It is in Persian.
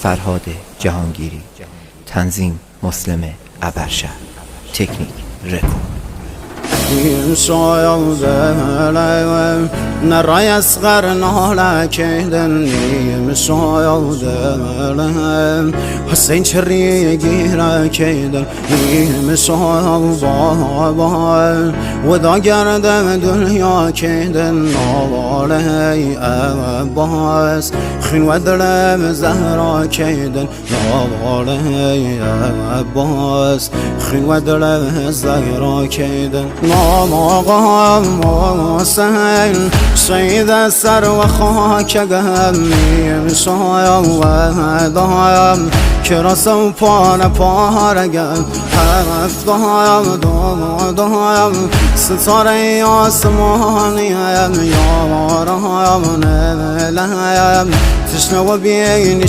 فرهاد جهانگیری. تنظیم مسلم ابرشهر. تکنیک رکورد. نرى يصغرنا لكن مسايا حسين شريقي راكيدا مسايا بابا وذا قرد دنيا كيدا نوالي أباس خين ودرم زهرا كيدا نوالي أباس خين ودرم زهرا كيدا نوما غام سهل سيد السر وخاك قهمي مسايا ودايم كرس وبانا بارقم حرف دايم ستاري آسماني يا رايم نلايم تشنو بيني